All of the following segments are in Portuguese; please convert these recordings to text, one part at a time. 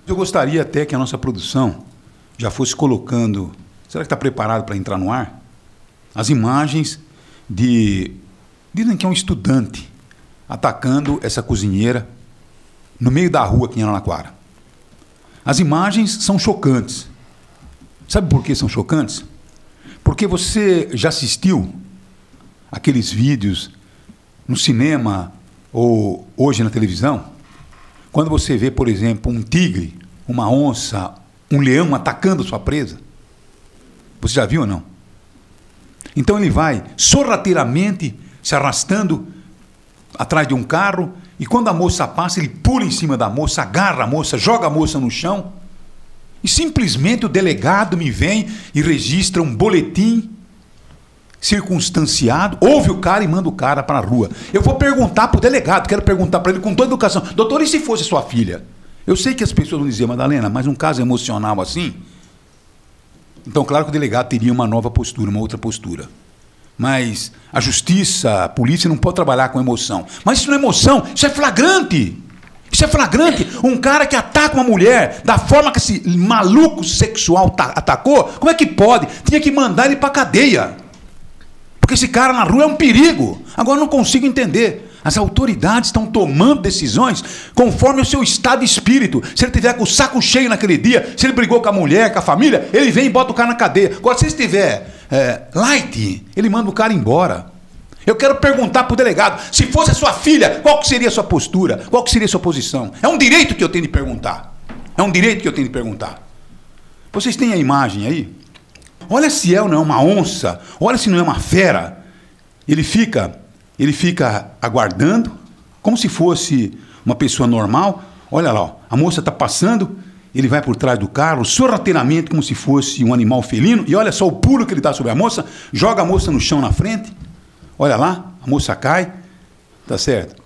Eu gostaria até que a nossa produção já fosse colocando, será que está preparado para entrar no ar? As imagens dizem que é um estudante atacando essa cozinheira no meio da rua aqui em Araraquara. As imagens são chocantes. Sabe por que são chocantes? Porque você já assistiu aqueles vídeos no cinema ou hoje na televisão, quando você vê, por exemplo, um tigre, uma onça, um leão atacando sua presa. Você já viu ou não? Então ele vai sorrateiramente se arrastando atrás de um carro e quando a moça passa, ele pula em cima da moça, agarra a moça, joga a moça no chão e simplesmente o delegado me vem e registra um boletim circunstanciado, ouve o cara e manda o cara para a rua. Eu vou perguntar para o delegado, quero perguntar para ele com toda educação: doutor, e se fosse sua filha? Eu sei que as pessoas vão dizer: Madalena, mas um caso emocional assim... Então, claro que o delegado teria uma nova postura, uma outra postura. Mas a justiça, a polícia não pode trabalhar com emoção. Mas isso não é emoção, isso é flagrante. Isso é flagrante. Um cara que ataca uma mulher da forma que esse maluco sexual atacou, como é que pode? Tinha que mandar ele para a cadeia. Porque esse cara na rua é um perigo. Agora eu não consigo entender. As autoridades estão tomando decisões conforme o seu estado de espírito. Se ele tiver com o saco cheio naquele dia, se ele brigou com a mulher, com a família, ele vem e bota o cara na cadeia. Agora, se ele estiver light, ele manda o cara embora. Eu quero perguntar para o delegado: se fosse a sua filha, qual que seria a sua postura? Qual que seria a sua posição? É um direito que eu tenho de perguntar. É um direito que eu tenho de perguntar. Vocês têm a imagem aí? Olha se não é uma onça, olha se não é uma fera. Ele fica aguardando, como se fosse uma pessoa normal. Olha lá, ó, a moça está passando, ele vai por trás do carro, sorrateiramente, como se fosse um animal felino, e olha só o pulo que ele dá sobre a moça, joga a moça no chão na frente, olha lá, a moça cai, tá certo?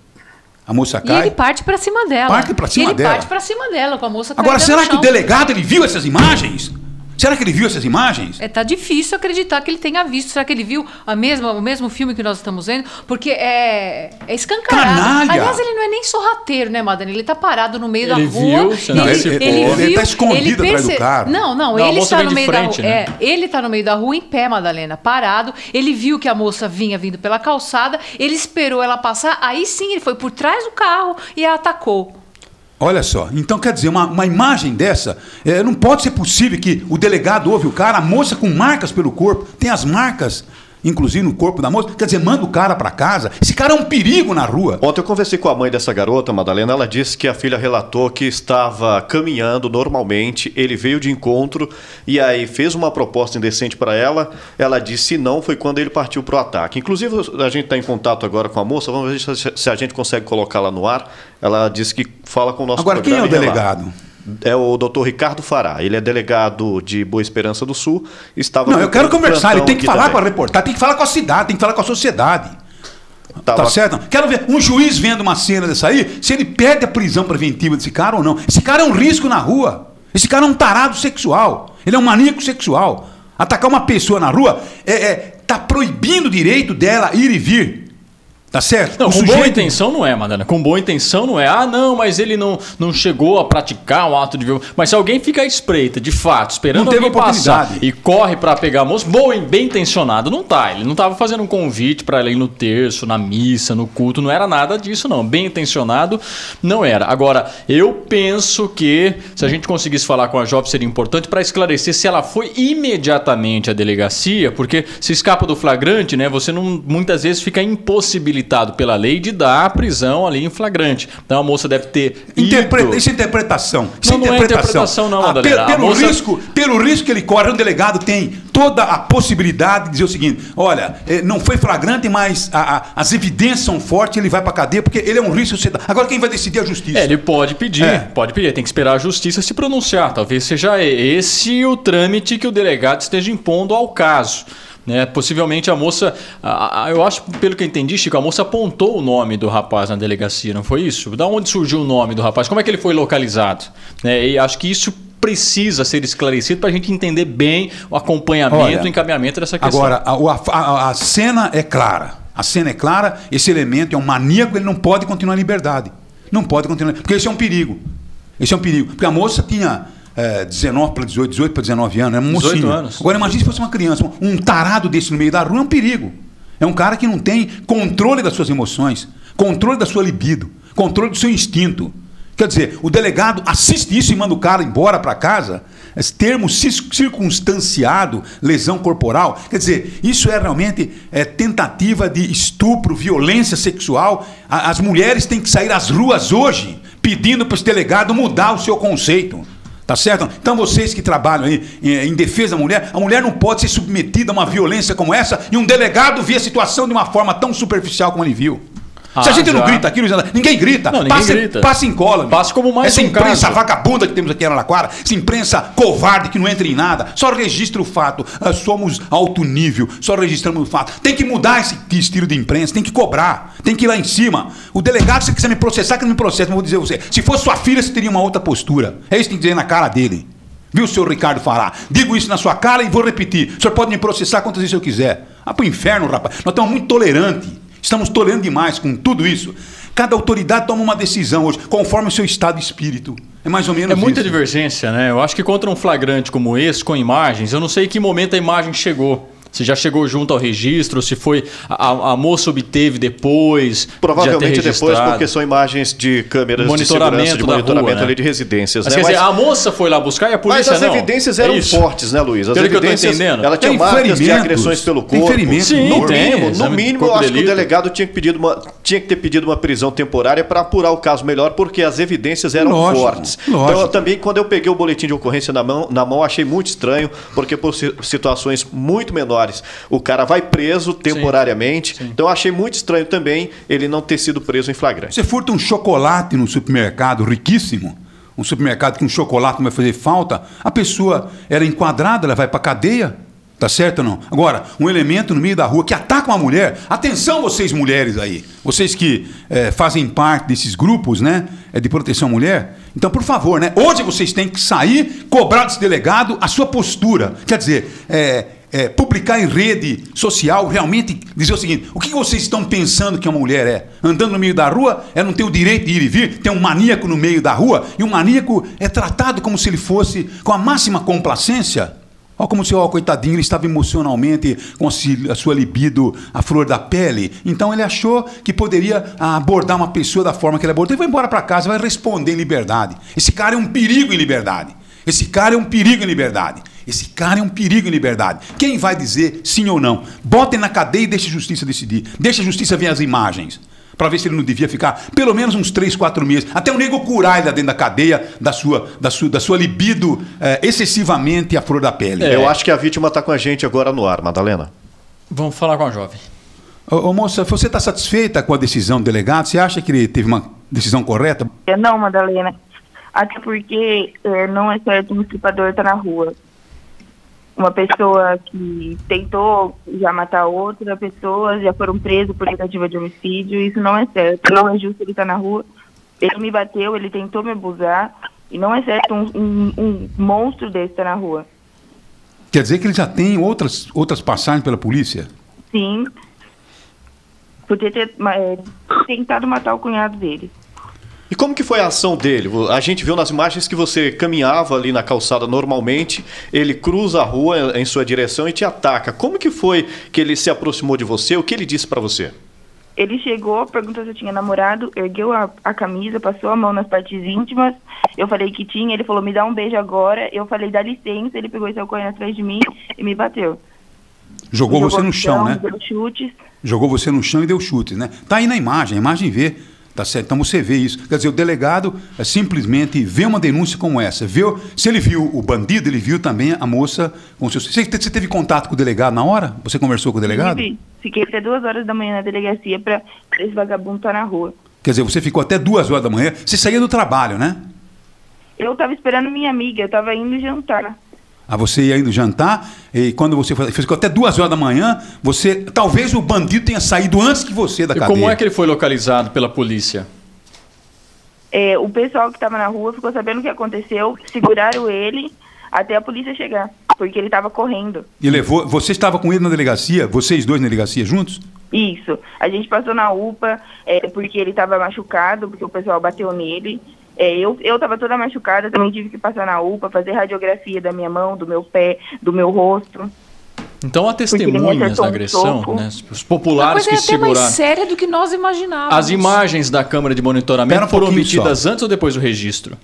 A moça cai. E ele parte para cima dela. Parte para cima dela. Ele parte para cima dela, com a moça caída. Agora, será no que o chão. delegado ele viu essas imagens? Será que ele viu essas imagens? Tá difícil acreditar que ele tenha visto. Será que ele viu o mesmo filme que nós estamos vendo? Porque é escancarado. Canalha. Aliás, ele não é nem sorrateiro, né, Madalena? Ele tá parado no meio da rua. Ele tá escondido atrás do carro. Não, ele está no meio da rua. Né? Ele tá no meio da rua em pé, Madalena, parado. Ele viu que a moça vinha vindo pela calçada, ele esperou ela passar, aí sim ele foi por trás do carro e a atacou. Olha só, então quer dizer, uma imagem dessa, não pode ser possível que o delegado ouve o cara, a moça com marcas pelo corpo, tem as marcas, inclusive no corpo da moça, quer dizer, manda o cara para casa. Esse cara é um perigo na rua. Ontem eu conversei com a mãe dessa garota, Madalena, ela disse que a filha relatou que estava caminhando normalmente, ele veio de encontro e aí fez uma proposta indecente para ela, ela disse não, foi quando ele partiu para o ataque. Inclusive a gente está em contato agora com a moça, vamos ver se a gente consegue colocá-la no ar. Ela disse que fala com o nosso Agora, quem é o delegado? É o doutor Ricardo Fará, ele é delegado de Boa Esperança do Sul. Não, eu quero conversar, ele tem que falar com a reportagem, tem que falar com a cidade, tem que falar com a sociedade. Tá certo? Quero ver um juiz vendo uma cena dessa aí, se ele pede a prisão preventiva desse cara ou não. Esse cara é um risco na rua. Esse cara é um tarado sexual. Ele é um maníaco sexual. Atacar uma pessoa na rua tá proibindo o direito dela ir e vir. Tá certo? Não, com boa intenção não é, Madalena. Com boa intenção não é. Ah, não, mas ele não chegou a praticar um ato de violência. Mas se alguém fica à espreita, de fato, esperando alguém passar e corre para pegar a moça, bem intencionado, não tá. Ele não estava fazendo um convite para ela ir no terço, na missa, no culto. Não era nada disso, não. Bem intencionado não era. Agora, eu penso que se a gente conseguisse falar com a jovem seria importante para esclarecer se ela foi imediatamente à delegacia, porque se escapa do flagrante, né? Você não, muitas vezes fica impossibilitado pela lei de dar a prisão ali em flagrante. Então a moça deve ter Isso é interpretação. Não é interpretação não, Madalena. Pelo risco que ele corre, o delegado tem toda a possibilidade de dizer o seguinte: olha, não foi flagrante, mas as evidências são fortes, ele vai para a cadeia, porque ele é um risco. Agora quem vai decidir é a justiça. Ele pode pedir, tem que esperar a justiça se pronunciar. Talvez seja esse o trâmite que o delegado esteja impondo ao caso. Né? Possivelmente a moça, eu acho, pelo que eu entendi, Chico, a moça apontou o nome do rapaz na delegacia, não foi isso? Da onde surgiu o nome do rapaz? Como é que ele foi localizado? E acho que isso precisa ser esclarecido para a gente entender bem o acompanhamento, o encaminhamento dessa questão. Agora, a cena é clara. A cena é clara, esse elemento é um maníaco, ele não pode continuar em liberdade. Não pode continuar, porque isso é um perigo. Esse é um perigo. Porque a moça tinha 19 para 18, 18 para 19 anos, era um mocinho. 18 anos. Agora imagine se fosse uma criança. Um tarado desse no meio da rua é um perigo. É um cara que não tem controle das suas emoções, controle da sua libido, controle do seu instinto. Quer dizer, o delegado assiste isso e manda o cara embora para casa. Esse termo circunstanciado, lesão corporal. Quer dizer, isso é realmente tentativa de estupro, violência sexual. As mulheres têm que sair às ruas hoje pedindo para esse delegado mudar o seu conceito. Tá certo? Então vocês que trabalham aí em defesa da mulher, a mulher não pode ser submetida a uma violência como essa e um delegado vê a situação de uma forma tão superficial como ele viu. Se a gente não grita aqui, Luiz André, ninguém grita. Não, ninguém grita. Passa em cola. Passa como mais essa um imprensa caso. vagabunda que temos aqui em Araraquara, essa imprensa covarde que não entra em nada, só registra o fato. Somos alto nível, só registramos o fato. Tem que mudar esse estilo de imprensa, tem que cobrar, tem que ir lá em cima. O delegado, se quiser me processar, que não me processa, mas vou dizer a você, se fosse sua filha, você teria uma outra postura. É isso que tem que dizer na cara dele. Viu, senhor Ricardo Fará? Digo isso na sua cara e vou repetir. O senhor pode me processar quantas vezes eu quiser. Pro inferno, rapaz. Nós estamos muito tolerantes. Estamos tolerando demais com tudo isso. Cada autoridade toma uma decisão hoje, conforme o seu estado de espírito. É mais ou menos isso. É muita divergência, né? Eu acho que contra um flagrante como esse, com imagens, eu não sei em que momento a imagem chegou. Se já chegou junto ao registro, se foi a moça obteve depois. Provavelmente depois, porque são imagens de câmeras de segurança, de monitoramento rua, ali de residências. Mas, né? Quer dizer, a moça foi lá buscar e a polícia não. Mas as evidências eram fortes, né, Luiz? As Pelo evidências, que eu tô entendendo. Ela tinha marcas de agressões pelo corpo. Sim, no mínimo, eu acho que o delegado tinha que ter pedido uma prisão temporária para apurar o caso melhor, porque as evidências eram fortes. Então, também, quando eu peguei o boletim de ocorrência na mão, achei muito estranho, porque por situações muito menores, o cara vai preso temporariamente. Sim. Então eu achei muito estranho também ele não ter sido preso em flagrante. Você furta um chocolate no supermercado riquíssimo, um supermercado que um chocolate não vai fazer falta, a pessoa era enquadrada, ela vai para cadeia, tá certo ou não? Agora, um elemento no meio da rua que ataca uma mulher, atenção vocês mulheres aí, vocês que fazem parte desses grupos, né, de proteção à mulher, então por favor, né, hoje vocês têm que sair, cobrar desse delegado a sua postura, quer dizer, publicar em rede social, realmente dizer o seguinte, o que vocês estão pensando que uma mulher é? Andando no meio da rua, ela não tem o direito de ir e vir, tem um maníaco no meio da rua, e o maníaco é tratado como se ele fosse com a máxima complacência. Olha como se, coitadinho, ele estava emocionalmente com a sua libido à flor da pele. Então ele achou que poderia abordar uma pessoa da forma que ele abordou e vai embora para casa, vai responder em liberdade. Esse cara é um perigo em liberdade. Esse cara é um perigo em liberdade. Esse cara é um perigo em liberdade. Quem vai dizer sim ou não? Botem na cadeia e deixe a justiça decidir. Deixe a justiça ver as imagens. Para ver se ele não devia ficar pelo menos uns 3, 4 meses. Até o nego curar ele dentro da cadeia da sua libido excessivamente à flor da pele. Eu acho que a vítima está com a gente agora no ar, Madalena. Vamos falar com a jovem. Ô, moça, você está satisfeita com a decisão do delegado? Você acha que ele teve uma decisão correta? Não, Madalena. Até porque não é certo um estripador estar na rua. Uma pessoa que tentou já matar outra pessoa, já foram presos por tentativa de homicídio, isso não é certo. Não é justo ele estar na rua. Ele me bateu, ele tentou me abusar, e não é certo um monstro desse estar na rua. Quer dizer que ele já tem outras passagens pela polícia? Sim. Por ter tentado matar o cunhado dele. E como que foi a ação dele? A gente viu nas imagens que você caminhava ali na calçada normalmente, ele cruza a rua em sua direção e te ataca. Como que foi que ele se aproximou de você? O que ele disse para você? Ele chegou, perguntou se eu tinha namorado, ergueu a camisa, passou a mão nas partes íntimas, eu falei que tinha, ele falou, me dá um beijo agora, eu falei, dá licença, ele pegou e saiu correndo atrás de mim e me bateu. Jogou você no chão, né? Deu chutes. Jogou você no chão e deu chutes, né? Tá aí na imagem, a imagem vê. Tá certo? Então você vê isso. Quer dizer, o delegado simplesmente vê uma denúncia como essa. Se ele viu o bandido, ele viu também a moça com seus... Você teve contato com o delegado na hora? Você conversou com o delegado? Sim, fiquei até 2 horas da manhã na delegacia para esse vagabundo estar na rua. Quer dizer, você ficou até 2 horas da manhã, você saía do trabalho, né? Eu estava esperando minha amiga, eu estava indo jantar. Você ia indo jantar, e quando você ficou até 2 horas da manhã, talvez o bandido tenha saído antes que você da cadeia. E como é que ele foi localizado pela polícia? O pessoal que estava na rua ficou sabendo o que aconteceu, seguraram ele até a polícia chegar, porque ele estava correndo. E levou... Você estava com ele na delegacia? Vocês dois na delegacia juntos? Isso. A gente passou na UPA, porque ele estava machucado, porque o pessoal bateu nele. Eu estava toda machucada, também tive que passar na UPA, fazer radiografia da minha mão, do meu pé, do meu rosto. Então há testemunhas da agressão, né? Os populares que seguraram. É até mais séria do que nós imaginávamos. As imagens da câmera de monitoramento foram obtidas antes ou depois do registro?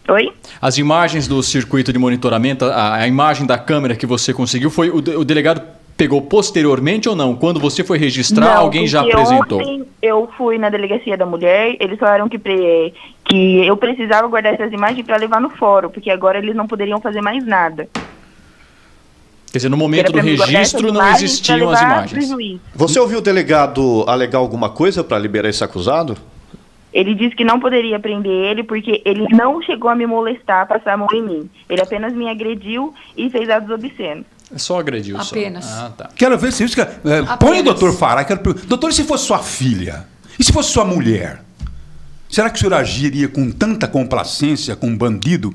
Oi? As imagens do circuito de monitoramento, a imagem da câmera que você conseguiu, foi o delegado pegou posteriormente ou não? Quando você foi registrar, não, alguém já apresentou? Ontem eu fui na delegacia da mulher, eles falaram que eu precisava guardar essas imagens para levar no fórum, porque agora eles não poderiam fazer mais nada. Quer dizer, no momento do registro não existiam as imagens. Você ouviu o delegado alegar alguma coisa para liberar esse acusado? Ele disse que não poderia prender ele porque ele não chegou a me molestar, passar a mão em mim. Ele apenas me agrediu e fez atos obscenos. É só agrediu. Apenas. Só. Ah, tá. Quero ver se isso... põe o doutor Fará. Doutor, e se fosse sua filha? E se fosse sua mulher? Será que o senhor agiria com tanta complacência com um bandido?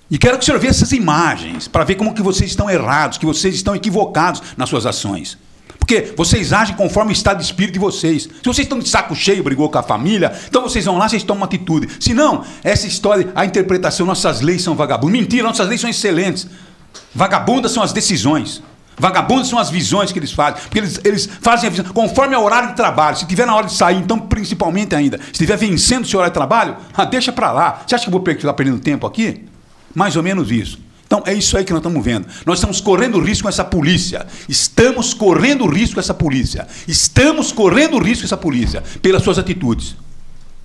E quero que o senhor veja essas imagens, para ver como que vocês estão errados, que vocês estão equivocados nas suas ações. Porque vocês agem conforme o estado de espírito de vocês. Se vocês estão de saco cheio, brigou com a família, então vocês vão lá, vocês tomam uma atitude. Se não, essa história, a interpretação, nossas leis são vagabundas. Mentira, nossas leis são excelentes. Vagabundas são as decisões. Vagabundas são as visões que eles fazem. Porque eles fazem a visão conforme o horário de trabalho. Se tiver na hora de sair, então principalmente ainda. Se estiver vencendo o seu horário de trabalho, deixa para lá. Você acha que eu vou ficar perdendo tempo aqui? Mais ou menos isso. Então, é isso aí que nós estamos vendo. Nós estamos correndo risco com essa polícia. Estamos correndo risco com essa polícia. Estamos correndo risco com essa polícia. Pelas suas atitudes.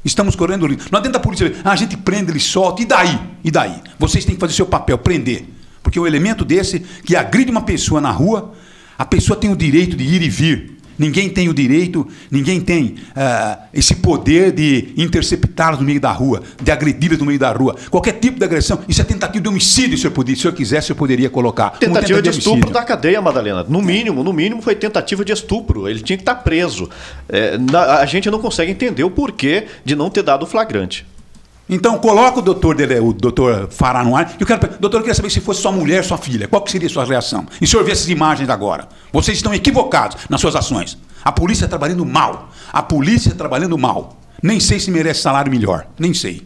Estamos correndo risco. Não adianta a polícia a gente prende, ele solta. E daí? E daí? Vocês têm que fazer o seu papel, prender. Porque o elemento desse, que agride uma pessoa na rua, a pessoa tem o direito de ir e vir. Ninguém tem o direito, ninguém tem esse poder de interceptá-los no meio da rua, de agredi-los no meio da rua. Qualquer tipo de agressão, isso é tentativa de homicídio, se o senhor quisesse, eu poderia colocar. Tentativa de estupro da cadeia, Madalena. No mínimo foi tentativa de estupro. Ele tinha que estar preso. A gente não consegue entender o porquê de não ter dado o flagrante. Então, coloca o doutor Fará no ar. Doutor, eu queria saber se fosse sua mulher, sua filha. Qual que seria a sua reação? E o senhor vê essas imagens agora. Vocês estão equivocados nas suas ações. A polícia está trabalhando mal. A polícia está trabalhando mal. Nem sei se merece salário melhor. Nem sei.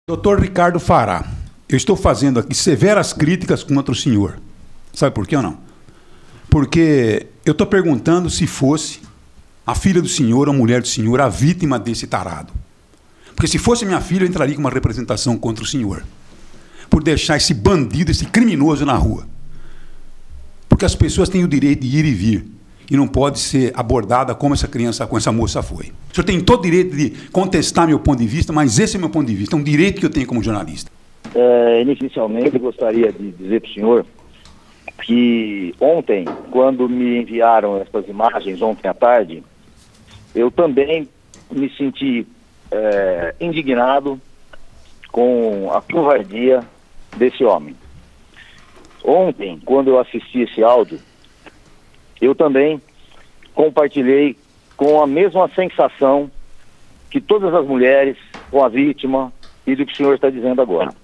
Doutor Ricardo Fará, eu estou fazendo aqui severas críticas contra o senhor. Sabe por quê ou não? Porque eu estou perguntando se fosse a filha do senhor ou a mulher do senhor a vítima desse tarado. Porque se fosse minha filha, eu entraria com uma representação contra o senhor. Por deixar esse bandido, esse criminoso na rua. Porque as pessoas têm o direito de ir e vir. E não pode ser abordada como essa criança, como essa moça foi. O senhor tem todo o direito de contestar meu ponto de vista, mas esse é meu ponto de vista. É um direito que eu tenho como jornalista. Inicialmente, eu gostaria de dizer para o senhor que ontem, quando me enviaram essas imagens, ontem à tarde, eu também me senti indignado com a covardia desse homem. Ontem, quando eu assisti esse áudio, eu também compartilhei com a mesma sensação que todas as mulheres, com a vítima e do que o senhor está dizendo agora.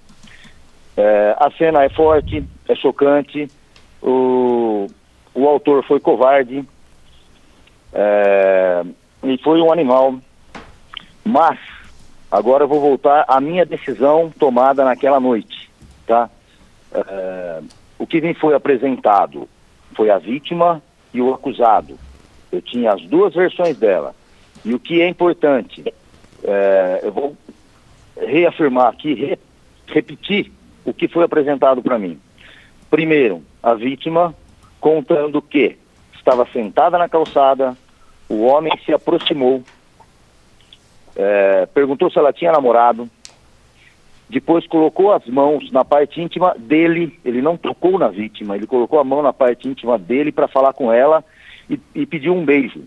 A cena é forte, é chocante, o autor foi covarde e foi um animal. Mas, agora eu vou voltar à minha decisão tomada naquela noite, tá? O que me foi apresentado foi a vítima e o acusado. Eu tinha as duas versões dela. E o que é importante, eu vou reafirmar aqui, repetir o que foi apresentado para mim. Primeiro, a vítima contando que estava sentada na calçada, o homem se aproximou, perguntou se ela tinha namorado, depois colocou as mãos na parte íntima dele, ele não tocou na vítima, ele colocou a mão na parte íntima dele para falar com ela e pediu um beijo.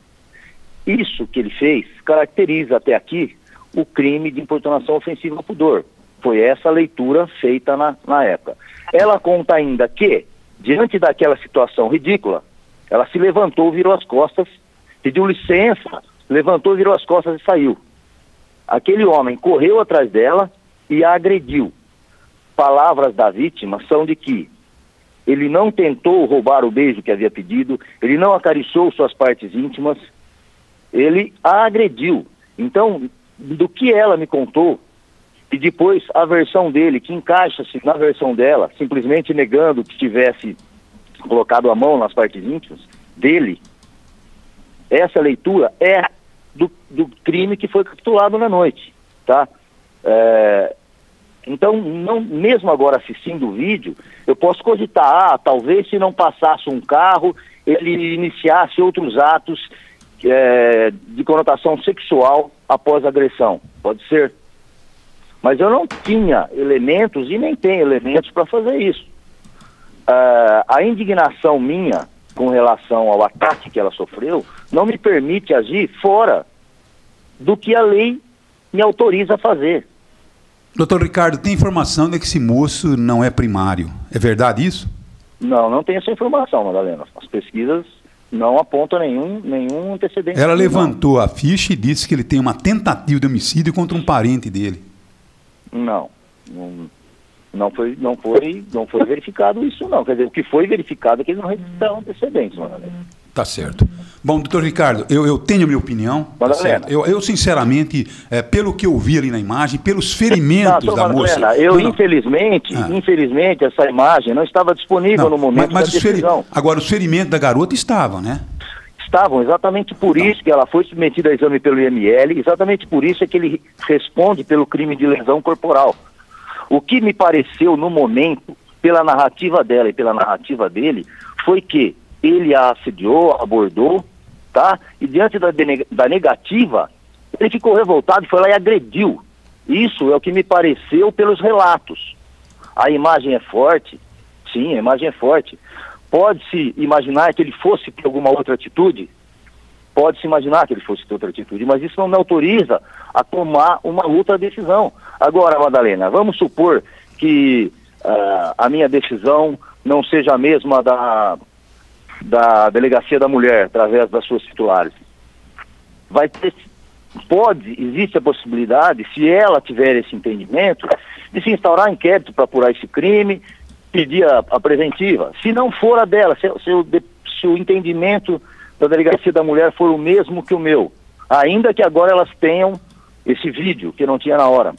Isso que ele fez caracteriza até aqui o crime de importunação ofensiva ao pudor. Foi essa a leitura feita na época. Ela conta ainda que, diante daquela situação ridícula, ela se levantou, virou as costas, pediu licença, levantou, virou as costas e saiu. Aquele homem correu atrás dela e a agrediu. Palavras da vítima são de que ele não tentou roubar o beijo que havia pedido, ele não acariciou suas partes íntimas, ele a agrediu. Então, do que ela me contou, E depois a versão dele, que encaixa-se na versão dela, simplesmente negando que tivesse colocado a mão nas partes íntimas dele, essa leitura é do crime que foi capturado na noite, tá? Então, não, mesmo agora assistindo o vídeo, eu posso cogitar, talvez se não passasse um carro, ele iniciasse outros atos de conotação sexual após a agressão, pode ser. Mas eu não tinha elementos e nem tenho elementos para fazer isso. A indignação minha com relação ao ataque que ela sofreu não me permite agir fora do que a lei me autoriza a fazer. Doutor Ricardo, tem informação de que esse moço não é primário. É verdade isso? Não tem essa informação, Madalena. As pesquisas não apontam nenhum antecedente. Ela levantou a ficha e disse que ele tem uma tentativa de homicídio contra um parente dele. Não foi verificado isso, não. Quer dizer, o que foi verificado é que ele não registrou antecedentes, Madalena. Tá certo. Bom, doutor Ricardo, eu tenho a minha opinião. Tá certo? Eu sinceramente, pelo que eu vi ali na imagem, pelos ferimentos da moça... Infelizmente, essa imagem não estava disponível no momento da decisão. Agora, os ferimentos da garota estavam, né? Estavam, exatamente por isso que ela foi submetida a exame pelo IML, exatamente por isso é que ele responde pelo crime de lesão corporal. O que me pareceu no momento, pela narrativa dela e pela narrativa dele, foi que ele a assediou, abordou, tá? E diante da negativa, ele ficou revoltado e foi lá e agrediu. Isso é o que me pareceu pelos relatos. A imagem é forte? Sim, a imagem é forte. Pode-se imaginar que ele fosse ter alguma outra atitude? Pode-se imaginar que ele fosse ter outra atitude, mas isso não me autoriza a tomar uma outra decisão. Agora, Madalena, vamos supor que a minha decisão não seja a mesma da Delegacia da Mulher, através das suas titulares. Existe a possibilidade, se ela tiver esse entendimento, de se instaurar um inquérito para apurar esse crime, pedir a preventiva. Se não for a dela, se o entendimento da Delegacia da Mulher for o mesmo que o meu, ainda que agora elas tenham esse vídeo, que não tinha na hora.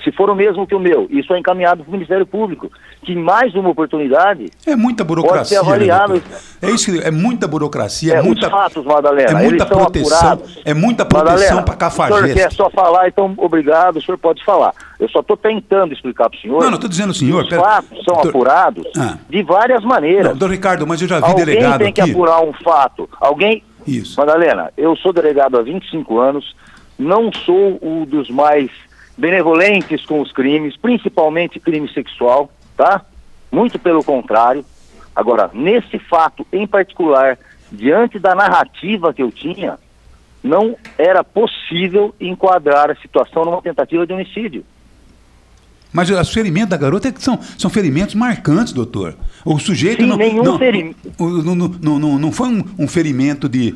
Se for o mesmo que o meu, isso é encaminhado para o Ministério Público, que mais uma oportunidade... É muita burocracia, pode ser avaliado. Né, é isso que é muita burocracia, os fatos, Madalena, é muita proteção, é muita proteção para cafajeste. O senhor quer só falar, então obrigado, o senhor pode falar. Eu só estou tentando explicar para o senhor. Não estou dizendo o senhor. Os fatos são apurados de várias maneiras. Doutor Ricardo, mas eu já vi delegado aqui... Alguém tem que apurar um fato. Isso. Madalena, eu sou delegado há 25 anos, não sou um dos mais benevolentes com os crimes, principalmente crime sexual, tá? Muito pelo contrário. Agora, nesse fato em particular, diante da narrativa que eu tinha, não era possível enquadrar a situação numa tentativa de homicídio. Mas os ferimentos da garota são ferimentos marcantes, doutor. O sujeito não foi um ferimento de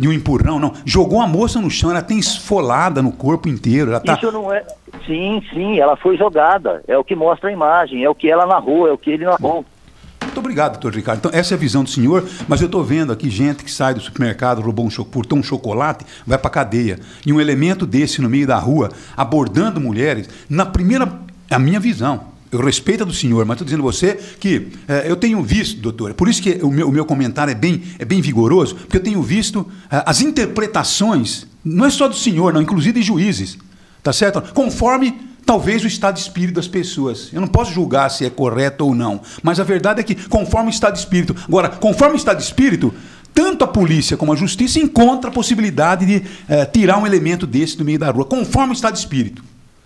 um empurrão, não. Jogou a moça no chão, ela tem esfolada no corpo inteiro. Isso não é... Sim, ela foi jogada. É o que mostra a imagem, é o que ela narrou, é o que ele narrou. Muito obrigado, doutor Ricardo. Então, essa é a visão do senhor, mas eu estou vendo aqui gente que sai do supermercado, roubou um chocolate, vai para a cadeia. E um elemento desse no meio da rua, abordando mulheres, a minha visão, eu respeito a do senhor, mas estou dizendo a você que eu tenho visto, doutor, por isso que o meu comentário é bem vigoroso, porque eu tenho visto as interpretações, não é só do senhor, não, inclusive de juízes, tá certo? Conforme talvez o estado de espírito das pessoas. Eu não posso julgar se é correto ou não, mas a verdade é que conforme o estado de espírito. Agora, conforme o estado de espírito, tanto a polícia como a justiça encontra a possibilidade de tirar um elemento desse do meio da rua, conforme o estado de espírito.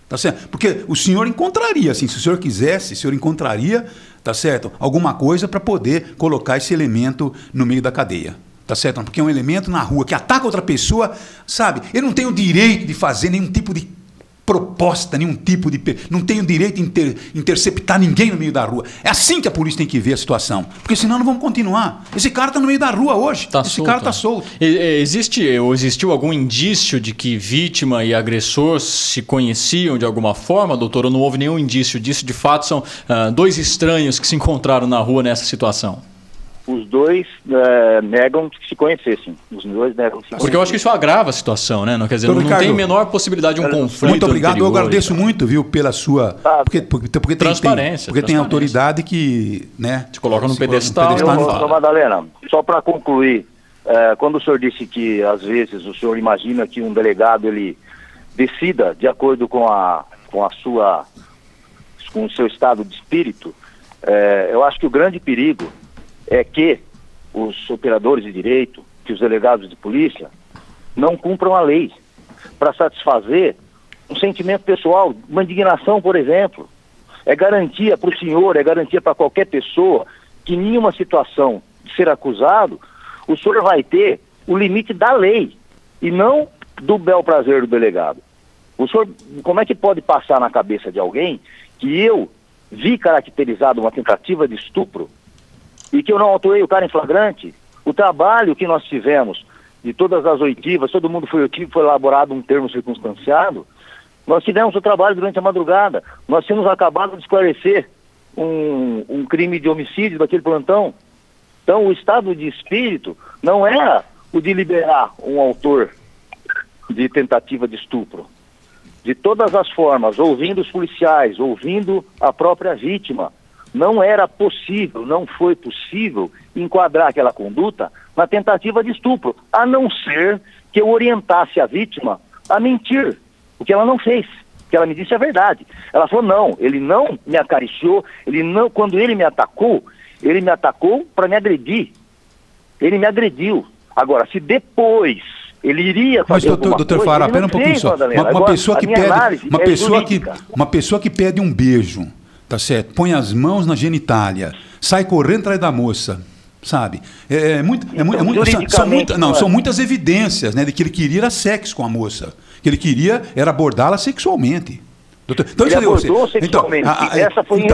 Tá certo? Porque o senhor encontraria, assim, se o senhor quisesse, o senhor encontraria, tá certo, alguma coisa para poder colocar esse elemento no meio da cadeia. Tá certo? Porque é um elemento na rua que ataca outra pessoa, sabe? Eu não tenho o direito de fazer nenhum tipo de proposta, nenhum tipo de... Não tenho direito de interceptar ninguém no meio da rua. É assim que a polícia tem que ver a situação. Porque senão não vamos continuar. Esse cara está no meio da rua hoje. Esse cara está solto. Existiu algum indício de que vítima e agressor se conheciam de alguma forma, doutor? Ou não houve nenhum indício disso? De fato, são dois estranhos que se encontraram na rua nessa situação? os dois negam que se conhecessem. Os dois negam que se Porque eu acho que isso agrava a situação, né? Quer dizer, não Ricardo, tem menor possibilidade de um conflito. Muito obrigado, eu agradeço muito, viu, pela sua... Porque transparência. Tem autoridade que... né, te coloca no pedestal. Madalena, só para concluir, quando o senhor disse que, às vezes, o senhor imagina que um delegado, ele decida de acordo com o seu estado de espírito, eu acho que o grande perigo é que os operadores de direito, que os delegados de polícia, não cumpram a lei para satisfazer um sentimento pessoal, uma indignação, por exemplo. É garantia para o senhor, é garantia para qualquer pessoa que em nenhuma situação de ser acusado, o senhor vai ter o limite da lei e não do bel prazer do delegado. O senhor, como é que pode passar na cabeça de alguém que eu vi caracterizado uma tentativa de estupro e que eu não autuei o cara em flagrante? O trabalho que nós tivemos de todas as oitivas, todo mundo foi elaborado um termo circunstanciado, nós tivemos o trabalho durante a madrugada, nós tínhamos acabado de esclarecer um crime de homicídio daquele plantão. Então o estado de espírito não era o de liberar um autor de tentativa de estupro. De todas as formas, ouvindo os policiais, ouvindo a própria vítima, não era possível, não foi possível enquadrar aquela conduta na tentativa de estupro, a não ser que eu orientasse a vítima a mentir, o que ela não fez, que ela me disse a verdade. Ela falou, não, ele não me acariciou, quando ele me atacou para me agredir. Ele me agrediu. Agora, se depois ele iria fazer doutor Fará, pera um pouquinho só. Uma pessoa que pede um beijo, tá certo? Põe as mãos na genitália, sai correndo atrás da moça, sabe? São muitas evidências, né, de que ele queria sexo com a moça, que ele queria era abordá-la sexualmente. Então, ele abordou sexualmente. Essa foi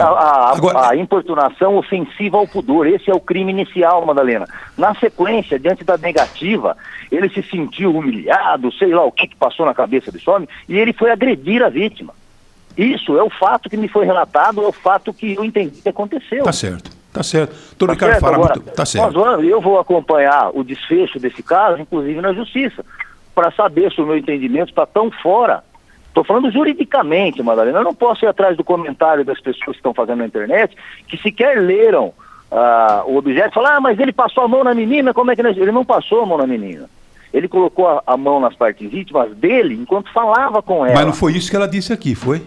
a importunação ofensiva ao pudor. Esse é o crime inicial, Madalena. Na sequência, diante da negativa, ele se sentiu humilhado, sei lá o que passou na cabeça desse homem, e ele foi agredir a vítima. Isso é o fato que me foi relatado, é o fato que eu entendi que aconteceu. Tá certo. Doutor Ricardo fala muito. Tá certo. Eu vou acompanhar o desfecho desse caso, inclusive na justiça, para saber se o meu entendimento está tão fora. Estou falando juridicamente, Madalena. Eu não posso ir atrás do comentário das pessoas que estão fazendo na internet, que sequer leram o objeto e falaram, mas ele passou a mão na menina, como é que... Ele não passou a mão na menina. Ele colocou a mão nas partes íntimas dele enquanto falava com ela. Mas não foi isso que ela disse aqui, foi?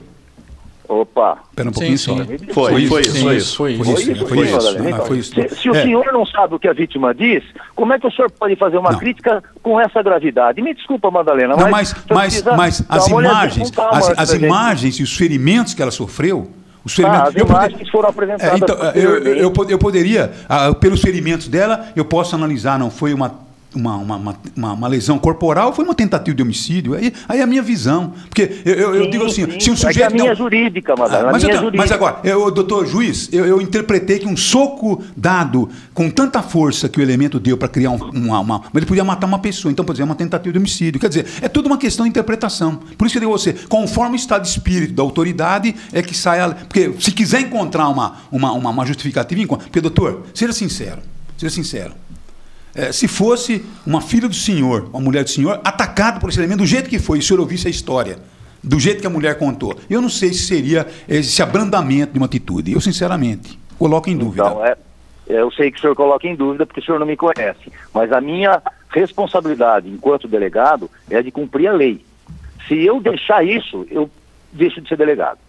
Opa. Espera um pouquinho só. Foi isso. Se o senhor não sabe o que a vítima diz, como é que o senhor pode fazer uma crítica com essa gravidade? Me desculpa, Madalena, mas as imagens e os ferimentos que ela sofreu... As imagens foram apresentadas. Eu poderia, pelos ferimentos dela, eu posso analisar, não foi uma lesão corporal, ou foi uma tentativa de homicídio? Aí é a minha visão. Porque eu digo assim, se um sujeito... É a minha jurídica, Madalena. Mas agora, doutor juiz, eu interpretei que um soco dado com tanta força que o elemento deu para criar ele podia matar uma pessoa, então, por exemplo, é uma tentativa de homicídio. Quer dizer, é tudo uma questão de interpretação. Por isso que eu digo a você, conforme o estado de espírito da autoridade, é que sai a... Porque se quiser encontrar uma justificativa, encontra. Porque, doutor, seja sincero. Se fosse uma filha do senhor, uma mulher do senhor, atacada por esse elemento, do jeito que foi, e o senhor ouvisse a história, do jeito que a mulher contou, eu não sei se seria esse abrandamento de uma atitude. Eu, sinceramente, coloco em dúvida. Então, eu sei que o senhor coloca em dúvida porque o senhor não me conhece, mas a minha responsabilidade enquanto delegado é de cumprir a lei. Se eu deixar isso, eu deixo de ser delegado.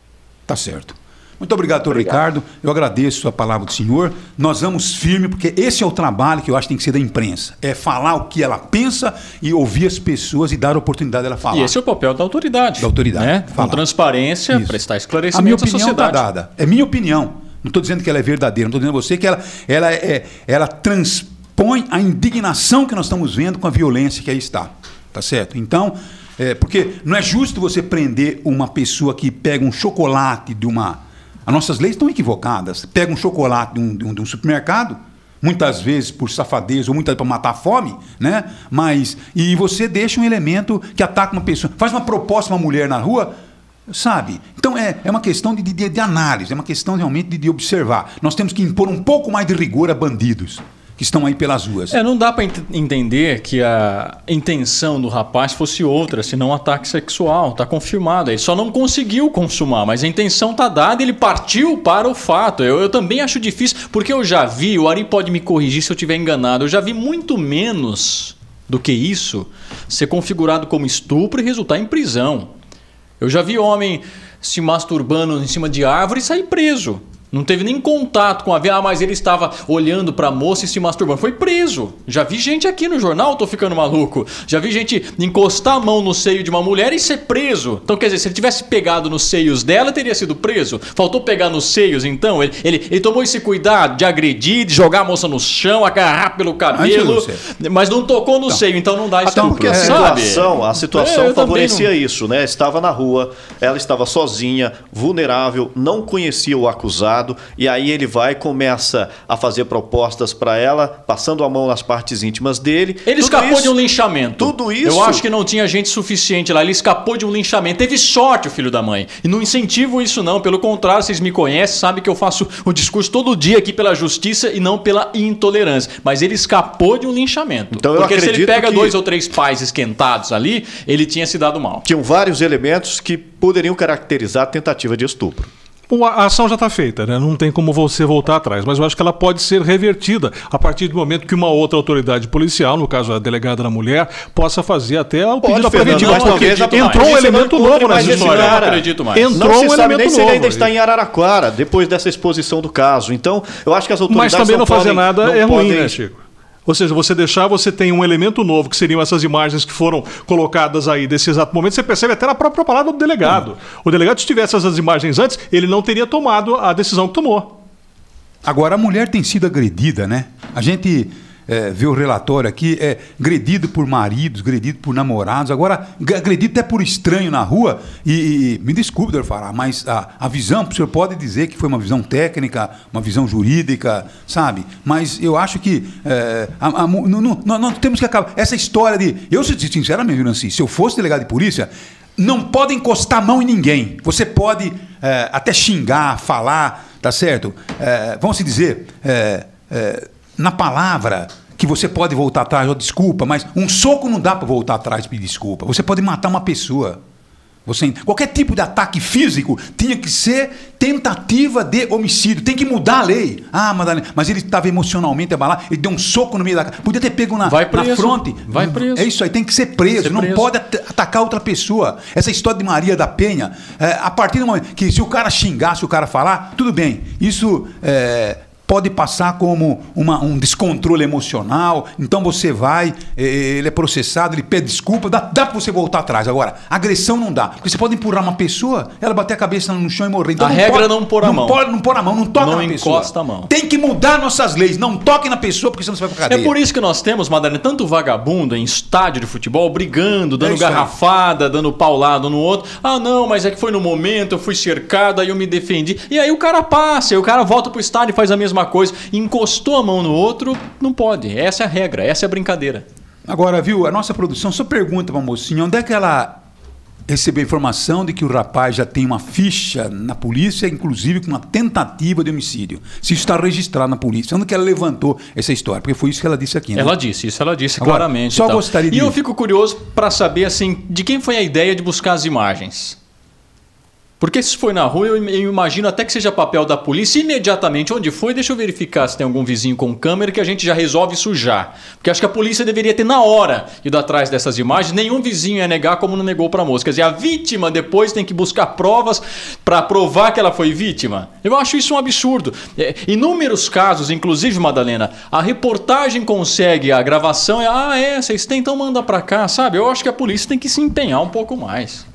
Tá certo. Muito obrigado, doutor Ricardo. Eu agradeço a palavra do senhor. Nós vamos firme, porque esse é o trabalho que eu acho que tem que ser da imprensa. É falar o que ela pensa e ouvir as pessoas e dar a oportunidade dela falar. E esse é o papel da autoridade. Né? Com transparência, isso. Prestar esclarecimento à sociedade. A minha opinião está dada. É minha opinião. Não estou dizendo que ela é verdadeira. Não estou dizendo a você que ela transpõe a indignação que nós estamos vendo com a violência que aí está. Tá certo? Então, porque não é justo você prender uma pessoa que pega um chocolate de uma... As nossas leis estão equivocadas. Pega um chocolate de um supermercado, muitas vezes por safadeza ou muitas vezes para matar a fome, né? E você deixa um elemento que ataca uma pessoa. Faz uma proposta a uma mulher na rua, sabe? Então é uma questão de análise, é uma questão realmente de observar. Nós temos que impor um pouco mais de rigor a bandidos. que estão aí pelas ruas. Não dá para entender que a intenção do rapaz fosse outra, senão um ataque sexual. Está confirmado. Ele só não conseguiu consumar, mas a intenção está dada e ele partiu para o fato. Eu também acho difícil, porque eu já vi, o Ari pode me corrigir se eu estiver enganado, eu já vi muito menos do que isso ser configurado como estupro e resultar em prisão. Eu já vi homem se masturbando em cima de árvore e sair preso. Não teve nem contato com a vítima, mas ele estava olhando para a moça e se masturbando. Foi preso. Já vi gente aqui no jornal, tô ficando maluco. Já vi gente encostar a mão no seio de uma mulher e ser preso. Então, quer dizer, se ele tivesse pegado nos seios dela, teria sido preso. Faltou pegar nos seios, então? Ele tomou esse cuidado de agredir, de jogar a moça no chão, agarrar pelo cabelo, mas não tocou no seio, então não dá estupro. Porque a situação favorecia isso, né? Estava na rua, ela estava sozinha, vulnerável, não conhecia o acusado. E aí ele vai e começa a fazer propostas para ela, passando a mão nas partes íntimas dele. Ele escapou de um linchamento. Tudo isso. Eu acho que não tinha gente suficiente lá. Ele escapou de um linchamento. Teve sorte, o filho da mãe. E não incentivo isso não. Pelo contrário, vocês me conhecem, sabem que eu faço o discurso todo dia aqui pela justiça e não pela intolerância. Mas ele escapou de um linchamento. Então, porque se ele pega 2 ou 3 pais esquentados ali, ele tinha se dado mal. Tinham vários elementos que poderiam caracterizar a tentativa de estupro. A ação já está feita, né? Não tem como você voltar atrás, mas eu acho que ela pode ser revertida a partir do momento que uma outra autoridade policial, no caso a delegada da mulher, possa fazer até o pedido da preventiva. Entrou um elemento novo nessa história. Eu não acredito mais. Entrou um elemento novo. Se ele ainda está em Araraquara, depois dessa exposição do caso. Então, eu acho que as autoridades mas também não fazer nada é ruim, né, Chico? Ou seja, você tem um elemento novo, que seriam essas imagens que foram colocadas aí desse exato momento, você percebe até na própria palavra do delegado. O delegado, se tivesse essas imagens antes, ele não teria tomado a decisão que tomou. Agora, a mulher tem sido agredida, né? A gente vê o relatório aqui, agredido por maridos, agredido por namorados, agora agredido até por estranho na rua. E me desculpe, doutor Fará, mas a visão, o senhor pode dizer que foi uma visão técnica, uma visão jurídica, sabe? Mas eu acho que nós temos que acabar. Essa história de... Eu, sinceramente, assim, se eu fosse delegado de polícia, não pode encostar a mão em ninguém. Você pode até xingar, falar, tá certo? Vamos se dizer... na palavra que você pode voltar atrás, ou desculpa, mas um soco não dá para voltar atrás e pedir desculpa. Você pode matar uma pessoa. Qualquer tipo de ataque físico tinha que ser tentativa de homicídio. Tem que mudar a lei. Madalena, mas ele estava emocionalmente abalado, ele deu um soco no meio da cara. Podia ter pego na fronte. Vai preso. É isso aí, tem que ser preso. Não pode atacar outra pessoa. Essa história de Maria da Penha, a partir do momento que se o cara xingar, se o cara falar, tudo bem. Isso... pode passar como um descontrole emocional, então você vai, ele é processado, ele pede desculpa, dá para você voltar atrás. Agora, agressão não dá, porque você pode empurrar uma pessoa, ela bater a cabeça no chão e morrer. Então, a regra é não pôr a mão. Não pôr a mão, não toca na pessoa. Não encosta a mão. Tem que mudar nossas leis, não toque na pessoa, porque senão você vai pra cadeia. É por isso que nós temos, Madalena, tanto vagabundo em estádio de futebol, brigando, dando garrafada, dando paulado no outro. Não, mas é que foi no momento, eu fui cercado, aí eu me defendi. E aí o cara passa, aí o cara volta pro estádio e faz a mesma coisa, encostou a mão no outro, não pode. Essa é a regra, essa é a brincadeira. Agora, viu, a nossa produção só pergunta para a mocinha, onde é que ela recebeu a informação de que o rapaz já tem uma ficha na polícia, inclusive com uma tentativa de homicídio. Se isso está registrado na polícia. Onde que ela levantou essa história? Porque foi isso que ela disse aqui, né? Ela disse agora, claramente. Só gostaria de... E eu fico curioso para saber, assim, de quem foi a ideia de buscar as imagens. Porque se foi na rua, eu imagino até que seja papel da polícia. Imediatamente, onde foi, deixa eu verificar se tem algum vizinho com câmera, que a gente já resolve isso já. Porque acho que a polícia deveria ter na hora ido atrás dessas imagens. Nenhum vizinho ia negar como não negou para a moça. Quer dizer, a vítima depois tem que buscar provas para provar que ela foi vítima. Eu acho isso um absurdo. Inúmeros casos, inclusive, Madalena, a reportagem consegue a gravação e vocês têm, então manda para cá, sabe? Eu acho que a polícia tem que se empenhar um pouco mais.